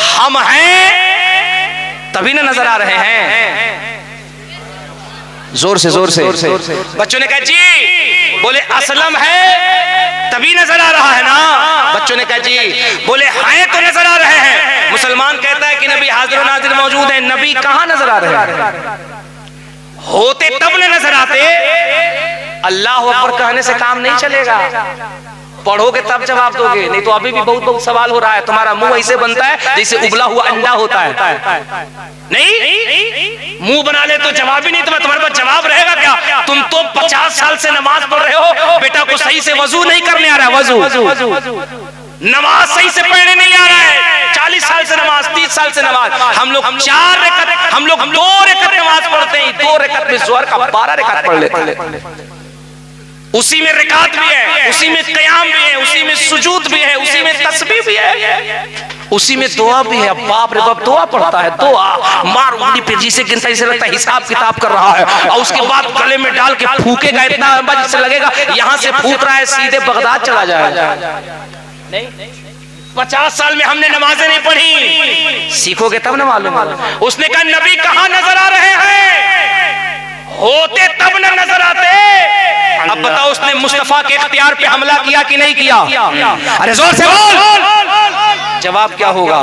हम हैं तभी ना नजर आ रहे हैं। जोर से बच्चों ने कहा जी, बोले असलम है तभी नजर आ रहा है ना? बच्चों ने कहा जी, बोले हैं तो नजर आ रहे हैं। मुसलमान कहता है कि नबी हाजिर नाजिर मौजूद है, नबी कहां नजर आ रहे हैं? होते तब न नजर आते। अल्लाह अकबर कहने से काम नहीं चलेगा, पढ़ोगे तब जवाब दोगे, नहीं तो अभी भी बहुत सवाल हो रहा है। तुम्हारा मुंह ऐसे बनता है जैसे उबला हुआ अंडा होता है। नहीं, मुंह बना ले तो जवाब ही नहीं, तुम्हारे पास जवाब रहेगा क्या? तुम तो 50 साल से नमाज पढ़ रहे हो, बेटा को सही से वजू नहीं करने आ रहा है, वजू नमाज सही से पढ़ने नहीं आ रहा है। 40 साल से नमाज, 30 साल से नमाज, हम लोग 4 रकअत, हम लोग 2 रकअत नमाज पढ़ते हैं, 2 रकअत में ज़ोहर का 12 रकअत पढ़ लेते हैं। उसी में रिकात भी है, उसी में क़याम भी है, उसी में सुजूद भी है, उसी में तस्बीह भी है, उसी में दुआ भी है। बाप रे बाप, दुआ पढ़ता है, दुआ मार उंगली पे जिसे गिनता जिसे लगता है हिसाब किताब कर रहा है, और उसके बाद गले में डाल के फूकेगा इतना लंबा जिससे लगेगा यहां से फूक रहा है सीधे बगदाद चला जाएगा। नहीं, 50 साल में हमने नमाजें नहीं पढ़ी, सीखोगे तब ना मालूम। उसने कहा नबी कहां नजर आ रहे हैं, होते तब न नजर आते। अब बताओ उसने मुस्तफा के इख्तियार पे हमला किया कि नहीं किया? अरे जोर से बोल, जवाब क्या होगा?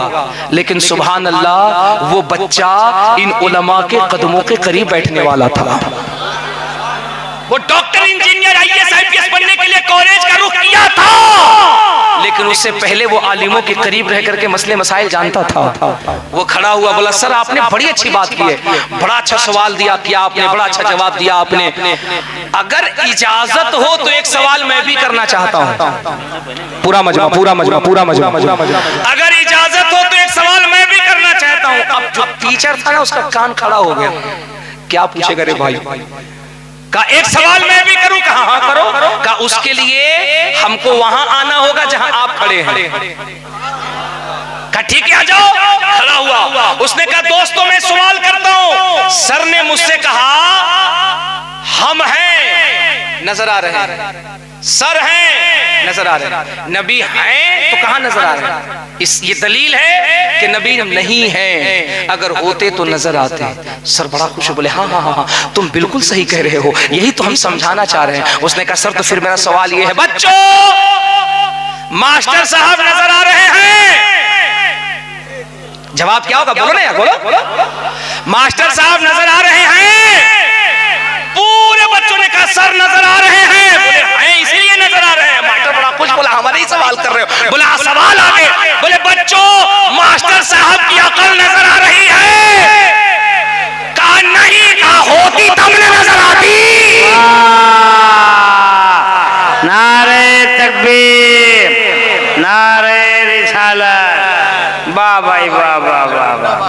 लेकिन सुभान अल्लाह, वो बच्चा इन उलमा के कदमों के करीब बैठने वाला था। वो डॉक्टर, इंजीनियर, IAS IPS बनने के लिए कॉलेज का रुख किया था, लेकिन उससे पहले वो आलिमों के करीब रह करके मसले मसाइल जानता था। वो खड़ा हुआ, बोला सर आपने बड़ी अच्छी बात की है, बड़ा अच्छा सवाल दिया किया आपने, बड़ा अच्छा जवाब दिया आपने। अगर इजाजत हो तो एक सवाल मैं भी करना चाहता हूँ। पूरा मजमा, पूरा मजमा, पूरा मजमा। अगर इजाजत हो तो एक सवाल मैं भी करना चाहता हूँ। अब जो टीचर था ना उसका कान खड़ा हो गया, क्या पूछेगा रे भाई? का एक सवाल मैं भी करूं? कहा हाँ करो। का उसके लिए हमको वहां आना होगा जहां आप खड़े हैं। का ठीक है आ जाओ। खड़ा हुआ, उसने कहा दोस्तों मैं सवाल करता हूं। सर ने मुझसे कहा हम हैं, नजर आ रहे हैं, सर हैं, नजर आ रहे हैं, नबी हैं तो कहां नजर आ रहे हैं? ये दलील है कि नबी नहीं है, अगर होते तो नजर आते। सर बड़ा खुश बोले हाँ हाँ हाँ तुम बिल्कुल सही कह रहे हो, यही तो हम समझाना चाह रहे हैं। उसने कहा सर तो फिर मेरा सवाल ये है, बच्चों मास्टर साहब नजर आ रहे हैं, जवाब क्या होगा? बोलो ना यार, बोलो। मास्टर साहब नजर आ रहे हैं। पूरे बच्चों ने कहा सर नजर आ रहे हैं। बोले हैं इसीलिए नजर आ रहे हैं। मास्टर बड़ा खुश, बोला हमारे ही सवाल कर रहे हो। बोला सवाल आगे। बोले बच्चों मास्टर साहब की अकल नजर आ रही है। कहा नहीं, कहा होती तब नजर आती। नारे तकबीर, नारे रिसालत, वाह भाई वाह वाह वाह वाह।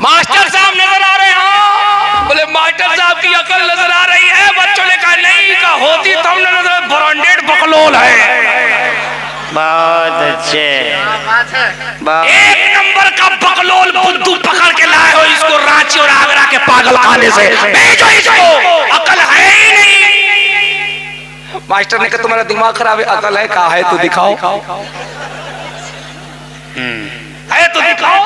मास्टर साहब नजर आ रहे हैं। बोले मास्टर साहब की अकल नजर आ रही है। बच्चों ने कहा नहीं, कहा होती तब नजर, ब्रांडेड बकलोल है। बहुत अच्छे, एक नंबर का बकलोल बुद्धू पकड़ के लाए हो इसको रांची और आगरा के पागल खाने से, भेजो इसको, अकल है ही नहीं। मास्टर ने कहा तुम्हारा दिमाग खराब है, अकल है? कहा है तो दिखाओ, है तो दिखाओ।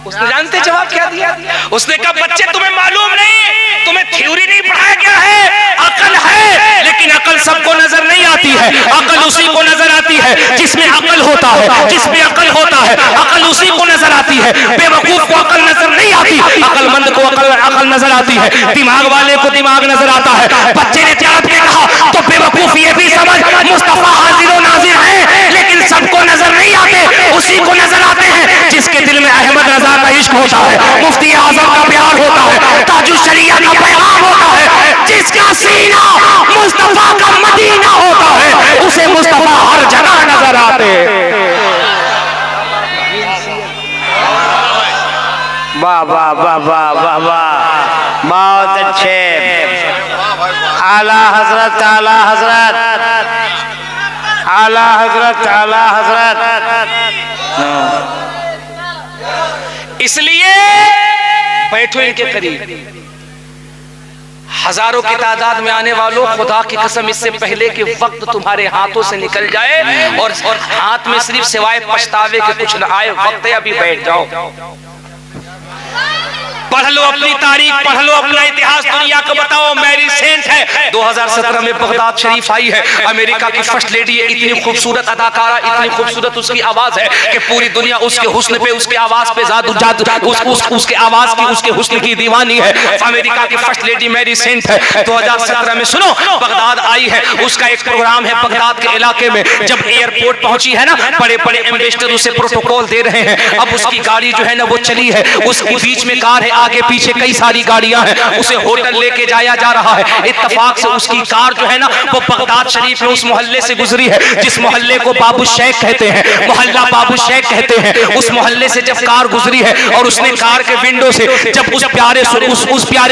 उसने जानते जवाब क्या दिया? उसने कहा बच्चे तुम्हें मालूम नहीं, तुम्हें थ्योरी नहीं पढ़ाया गया है, अकल है, लेकिन अकल सबको नजर नहीं आती है। अकल उसी को नजर आती है जिसमें अकल होता है, जिसमें अकल होता है अकल उसी को नजर आती है। बेवकूफ को अकल नजर नहीं आती, अकलमंद को अकल नजर आती है। दिमाग वाले को दिमाग नजर आता है। बच्चे ने त्याग के कहा तो बेवकूफ ये भी समझ मुस्तफा हाजिर और नाजिर है, लेकिन सबको नजर नहीं आते, उसी को नजर आते हैं जिसके दिल में अहमद रजा का इश्क होता है, मुफ्ती आजम का प्यार होता है, ताजुल शरिया का पैगाम होता है, जिसका सीना मुस्तफा का मदीना होता है, उसे मुस्तफा हर जगह नजर आते। वाह वाह वाह वाह वाह वाह, बहुत अच्छे। आला हजरत, आला हजरत, आला हजरत, आला हजरत। इसलिए बैठो इनके करीब। हजारों की तादाद में आने वालों, खुदा की कसम इससे पहले कि वक्त तुम्हारे हाथों से निकल जाए और हाथ में सिर्फ सिवाय पछतावे के कुछ न आए, वक्त है अभी बैठ जाओ। पढ़ लो अपनी तारीख, पढ़ लो अपना इतिहास, दुनिया को बताओ। मैरी सेंट है, 2017 में बगदाद शरीफ आई है, अमेरिका की फर्स्ट लेडी है। इतनी खूबसूरत अदाकारा, इतनी खूबसूरत उसकी आवाज है कि पूरी दुनिया उसके हुस्न पे, उसके आवाज पे उसके आवाज की, उसके हुस्न की दीवानी है। अमेरिका की फर्स्ट लेडी मैरी सेंट है, 2017 में सुनो बगदाद आई है। उसका एक प्रोग्राम है बगदाद के इलाके में। जब एयरपोर्ट पहुंची है ना, बड़े बड़े एम्बेसडर उसे प्रोटोकॉल दे रहे हैं। अब उसकी गाड़ी जो है ना वो चली है, उसके बीच में कार है, आगे पीछे कई सारी गाड़ियां हैं, उसे होटल लेके जाया जा रहा है। इत्तेफाक से उसकी कार जो है ना वो बगदाद शरीफ में उस मोहल्ले से गुजरी है जिस मोहल्ले को बाबू शेख कहते हैं, मोहल्ला बाबू शेख कहते हैं। उस मोहल्ले से जब कार गुजरी है और उसने कार के विंडो से जब उस प्यारे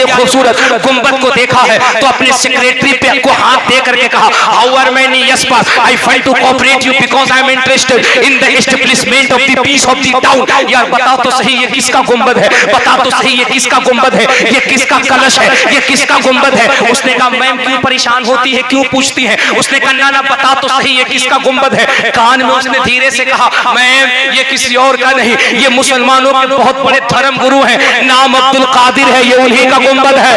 खूबसूरत गुंबद को देखा है तो अपने सेक्रेटरी पे को हाथ दे करके कहा, how are many Yashpal, I file to cooperate you because I am interested in the establishment of the peace of the town. यार बता तो सही ये किसका गुंबद है, बता तो सही ये किसका गुंबद है, ये किसका कलश है, ये किसका गुंबद है। उसने कहा मैम क्यों परेशान होती है, क्यों पूछती है। उसने कहा ना बता तो सही ये किसका गुंबद है। कान में उसने धीरे से कहा मैम ये किसी और का नहीं, ये मुसलमानों के बहुत बड़े धर्म गुरु हैं, नाम अब्दुल कादिर है, ये उन्हीं का गुंबद है।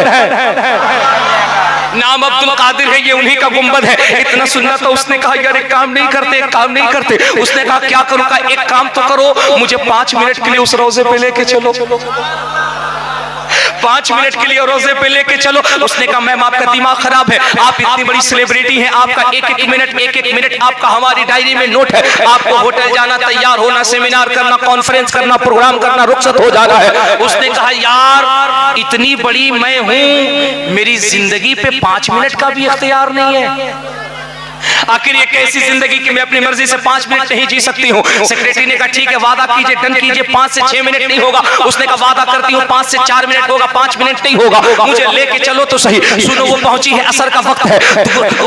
नाम अब्दुल कादिर है, ये उन्हीं का गुंबद है। इतना सुनना तो उसने कहा यार एक काम नहीं करते, एक काम नहीं करते। उसने कहा क्या करूं, का एक काम तो करो, मुझे 5 मिनट के लिए उस रोजे पे लेके चलो, 5 मिनट के लिए रोजे पे लेके चलो। उसने कहा मैम आपका दिमाग खराब है, आप इतनी बड़ी सेलिब्रिटी हैं, आपका एक एक मिनट आपका हमारी डायरी में नोट है। आपको होटल जाना, तैयार होना, सेमिनार करना, कॉन्फ्रेंस करना, प्रोग्राम करना रुखसत हो जाना है। उसने कहा यार इतनी बड़ी मैं हूं, मेरी जिंदगी पे 5 मिनट का भी इख्तियार नहीं है। आखिर ये कैसी जिंदगी कि मैं अपनी मर्जी से 5 मिनट नहीं जी सकती हूँ। सेक्रेटरी ने कहा ठीक है वादा कीजिए, डन कीजिए, 5 से 6 मिनट नहीं होगा। उसने कहा वादा करती हूँ 5 से 4 मिनट होगा, 5 मिनट नहीं होगा, मुझे लेके चलो तो सही। सुनो वो पहुंची है, असर का वक्त है,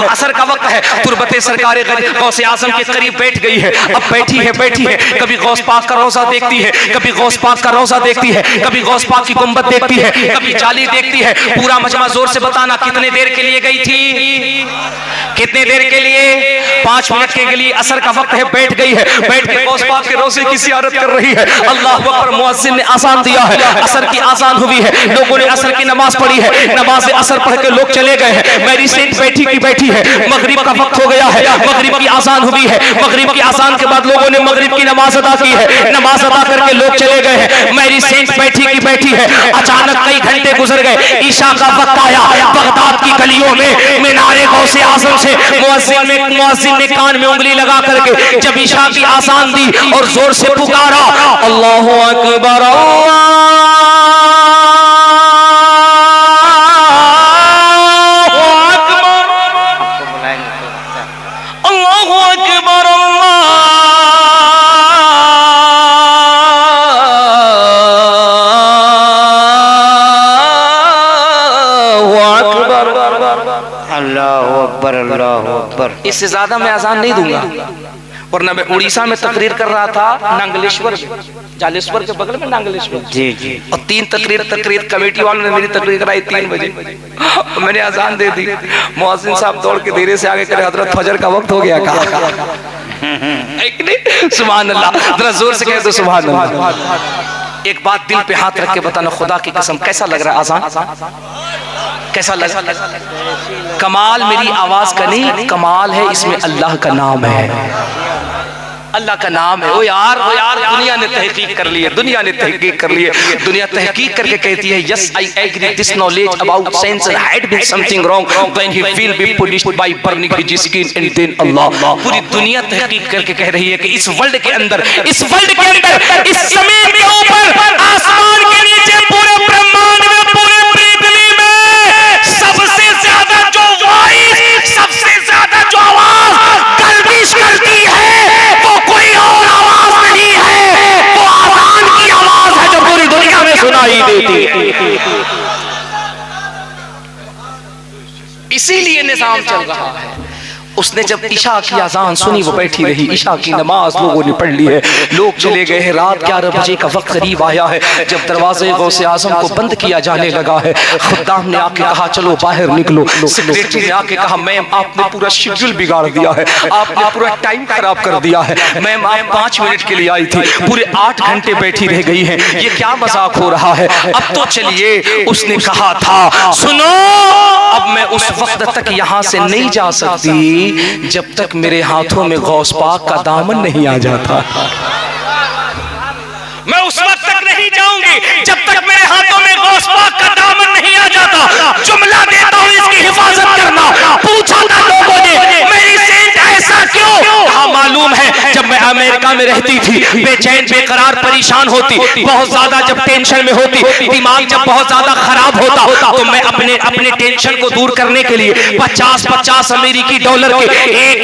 असर का वक्त है। तुरबते सरकारे गौसे आजम के करीब बैठ गई है। अब बैठी है, कभी गौस पाक का रोजा देखती है, कभी गौस पाक का रोजा देखती है, कभी गौस पाक की गुंबद देखती है, कभी जाली देखती है। पूरा मजमा जोर से बताना कितने देर के लिए गई थी, कितने देर के लिए? 5 मिनट के लिए। असर का वक्त है, बैठ गई है, बैठ के गौस पाक के रोजे की ज़ियारत कर रही है। अल्लाह अकबर, मुअज्जिन ने आज़ान दिया है, असर की आज़ान हुई है, लोगों ने असर की नमाज पढ़ी है, नमाज असर पढ़ के लोग चले गए हैं। मेरी सेंट बैठी की बैठी है, मगरिब का वक्त हो गया है, मगरिब की आज़ान हुई है, मगरिब की आज़ान के बाद लोगों ने मगरिब की नमाज अदा की है, नमाज अदा करके लोग चले गए हैं। मेरी सेंट बैठी की बैठी है, अचानक कई घंटे गुजर गए, ईशा का वक्त आया। बगदाद की गलियों में मीनारे गौसे आज़म से मुअज्जिन ने कान में उंगली लगा करके जब ईशा की आज़ान दी और जोर से पुकारा, अल्लाहु अकबर, अल्लाहु अकबर, अल्लाहु अकबर, अल्लाहु अकबर। इससे ज्यादा मैं आजान नहीं दूंगा। वरना मैं उड़ीसा में तकरीर कर रहा था, नांगलेश्वर में, जालेश्वर के बगल में नांगलेश्वर, जी जी, और 3 तकरीर कमेटी वालों ने मेरी तकरीर कराई 3 बजे। मैंने आजान दे दी, मुअज्जिन साहब दौड़ के धीरे से आगे करे, हजरत फजर का वक्त हो गया। सुभान अल्लाह, जरा जोर से कह दो सुभान अल्लाह। एक बात दिल पे हाथ रख के बताना, खुदा की कसम कैसा लग रहा है आजान, कैसा लगा? कमाल मेरी आवाज का नहीं, कमाल है इसमें अल्लाह का नाम है, अल्लाह का नाम है। ओ यार दुनिया ने तहकीक कर ली है, दुनिया ने तहकीक कर ली है। दुनिया तहकीक करके कहती है yes I agree this knowledge about science had been something wrong when he will be punished by burning his skin and then अल्लाह। पूरी दुनिया तहकीक करके कह रही है कि इस वर्ल्ड के अंदर, इस जमीन के ऊपर, आसमान के नीचे, पूरे ब्रह्मांड में, पूरे पृथ्वी में सबसे ज्यादा जो वॉइस, सबसे ज्यादा जो आवाज गर्दिश करती है वो कोई और आवाज नहीं है, वो आज़ान की आवाज है जो पूरी दुनिया में सुनाई देती है। इसीलिए निजाम चल रहा है। उसने जब ईशा की आज़ान सुनी वो बैठी रही, ईशा की नमाज लोगों ने पढ़ ली है, लोग चले गए हैं। रात 11 बजे का वक्त करीब आया है जब दरवाजे गौसे आज़म को बंद किया जाने लगा है। खुद्दाम ने आके कहा चलो बाहर निकलो। सेक्रेटरी ने आके कहा मैम आपने पूरा शेड्यूल बिगाड़ दिया है, आपने पूरा टाइम खराब कर दिया है। मैम आप 5 मिनट के लिए आई थी, पूरे 8 घंटे बैठी रह गई हैं, ये क्या मजाक हो रहा है? अब तो चलिए। उसने कहा था सुनो, अब मैं उस वक्त तक यहाँ से नहीं जा सकती जब तक मेरे हाथों में गौस पाक का दामन नहीं आ जाता। मैं उस वक्त तक नहीं जाऊंगी जब तक मेरे हाथों में गौस पाक का दामन नहीं आ जाता। जुमला देता हूं इसकी हिफाजत करना। पूछा था लोगों ने मेरी सेंट ऐसा क्यों? कहा मालूम है जब मैं अमेरिका इलाका में रहती थी, बेचैन बेकरार परेशान होती, बहुत ज्यादा जब टेंशन में होती, दिमाग जब बहुत ज्यादा खराब होता तो मैं अपने टेंशन को दूर करने के लिए 50-50 अमेरिकी डॉलर के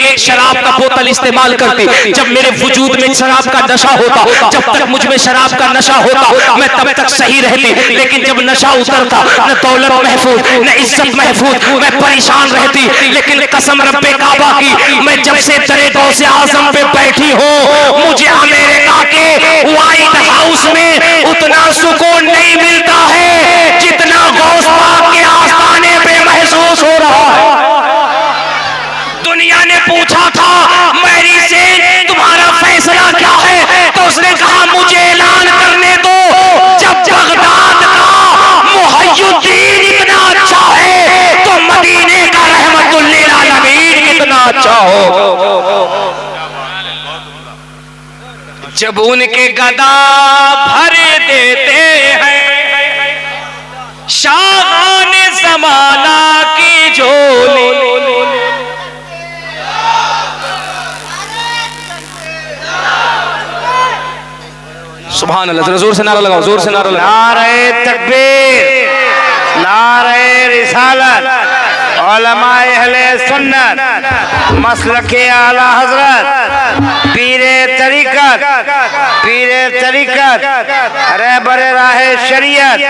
एक शराब का बोतल इस्तेमाल करती। जब मेरे वजूद में शराब का नशा होता, जब तक मुझ में शराब का नशा होता मैं तब तक सही रहती, लेकिन जब नशा उतरता न दौलत महफूज न इज्जत महफूज, मैं परेशान रहती। लेकिन कसम रब्बे काबा की, मैं जब से दरे गौसे आजम पे बैठी हूँ, मुझे अमेरिका के व्हाइट हाउस में उतना सुकून नहीं मिलता है जितना गौस पाक के आस्थाने पे महसूस हो रहा है। दुनिया ने पूछा था मैरी से तुम्हारा फैसला क्या है, तो उसने कहा मुझे ऐलान करने दो, जब बगदाद का मुहय्यिद्दीन इतना अच्छा है तो मदीने का रहमतुल लिल आलमीन कितना अच्छा हो। जब उनके गदा भर देते हैं शाहान ज़माना की झोली, सुभान अल्लाह, जोर से नारा लगाओ, जोर से नारा लगाओ। नारे तकबीर, नारे रिसालत, उलमाए अहले सुन्नत, मसलके आला हजरत, पीरे तरीकत, रहबरे राहे शरीयत।